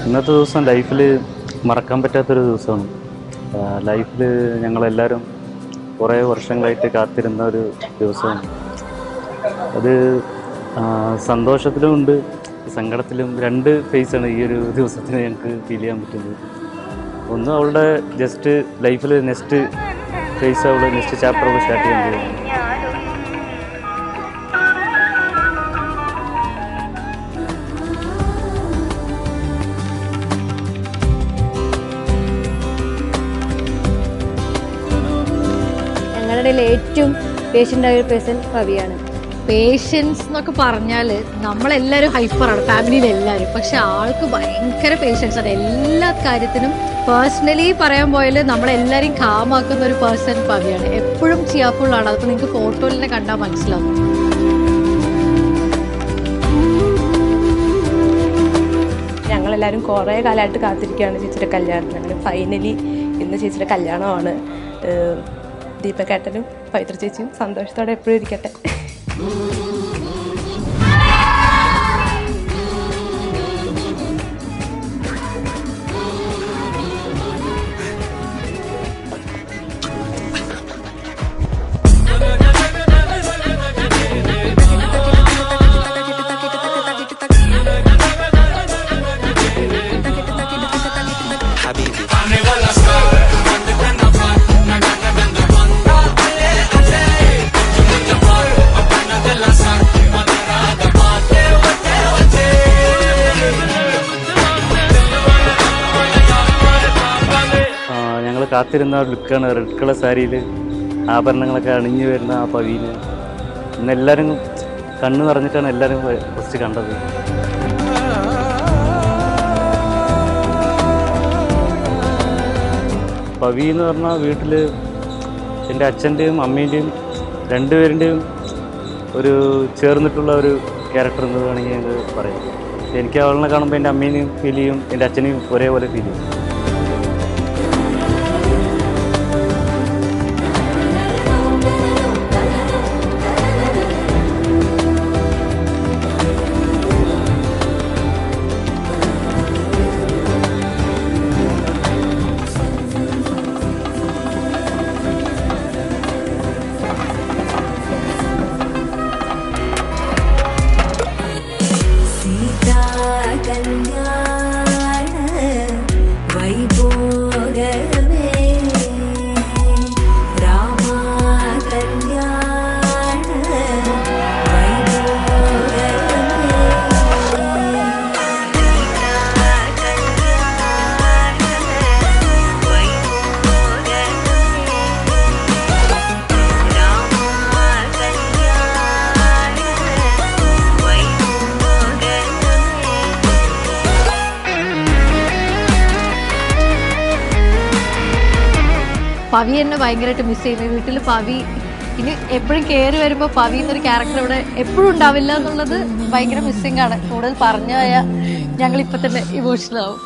ഇന്നത്തെ ദിവസം ലൈഫിൽ മറക്കാൻ പറ്റാത്തൊരു ദിവസമാണ്. ലൈഫിൽ ഞങ്ങളെല്ലാവരും കുറേ വർഷങ്ങളായിട്ട് കാത്തിരുന്ന ഒരു ദിവസമാണ് അത്. സന്തോഷത്തിലും ഉണ്ട്, സങ്കടത്തിലും രണ്ട് ഫേസാണ് ഈ ഒരു ദിവസത്തിന് ഞങ്ങൾക്ക് ഫീൽ ചെയ്യാൻ പറ്റുന്നത്. ഒന്ന്, അവളുടെ ജസ്റ്റ് ലൈഫിൽ നെക്സ്റ്റ് ഫേസ്, അവൾ നെക്സ്റ്റ് ചാപ്റ്റർ അവൾ സ്റ്റാർട്ട് ചെയ്യാൻ പോകുന്നു. ഞങ്ങളുടെ ഏറ്റവും പേഷ്യൻ്റായ ഒരു പേഴ്സൺ പവിയാണ്. പേഷ്യൻസ് എന്നൊക്കെ പറഞ്ഞാൽ നമ്മളെല്ലാവരും ഹൈപ്പറാണ്, ഫാമിലിയിലെല്ലാവരും. പക്ഷെ ആൾക്ക് ഭയങ്കര പേഷ്യൻസ് ആണ് എല്ലാ കാര്യത്തിനും. പേഴ്സണലി പറയാൻ പോയാൽ നമ്മളെല്ലാവരെയും കാമാക്കുന്ന ഒരു പേഴ്സൺ പവിയാണ്. എപ്പോഴും ചിയർഫുള്ളാണ്. അതിപ്പോൾ നിങ്ങൾക്ക് ഫോട്ടോയിൽ തന്നെ കണ്ടാൽ മനസ്സിലാവും. ഞങ്ങളെല്ലാവരും കുറേ കാലമായിട്ട് കാത്തിരിക്കുകയാണ് ചേച്ചിയുടെ കല്യാണത്തിന്. അങ്ങനെ ഫൈനലി ഇന്ന് ചേച്ചിയുടെ കല്യാണമാണ്. ദീപക്കേട്ടനും പവിത്ര ചേച്ചിയും സന്തോഷത്തോടെ എപ്പോഴും ഇരിക്കട്ടെ. ഞങ്ങൾ കാത്തിരുന്ന ലുക്കാണ്. റെഡ് കളർ സാരിയിൽ ആഭരണങ്ങളൊക്കെ അണിഞ്ഞു വരുന്ന ആ പവീന് ഇന്ന് എല്ലാവരും കണ്ണു നിറഞ്ഞിട്ടാണ് എല്ലാവരും ഫസ്റ്റ് കണ്ടത്. പവി എന്ന് പറഞ്ഞാൽ വീട്ടിൽ എൻ്റെ അച്ഛൻ്റെയും അമ്മേൻ്റെയും രണ്ടുപേരുടെയും ഒരു ചേർന്നിട്ടുള്ള ഒരു ക്യാരക്ടർ എന്ന് വേണമെങ്കിൽ ഞങ്ങൾ പറയാം. എനിക്ക് അവളിനെ കാണുമ്പോൾ എൻ്റെ അമ്മേനെയും ഫീൽ ചെയ്യും, എൻ്റെ അച്ഛനെയും ഒരേപോലെ ഫീൽ ചെയ്യും. പവി എന്നെ ഭയങ്കരമായിട്ട് മിസ് ചെയ്യുന്നു. വീട്ടിൽ പവി ഇനി എപ്പോഴും കയറി വരുമ്പോൾ പവി എന്നൊരു ക്യാരക്ടർ ഇവിടെ എപ്പോഴും ഉണ്ടാവില്ല എന്നുള്ളത് ഭയങ്കര മിസ്സിംഗ് ആണ്. കൂടുതൽ പറഞ്ഞു പോയാൽ ഞങ്ങളിപ്പോൾ തന്നെ ഇമോഷണൽ ആവും.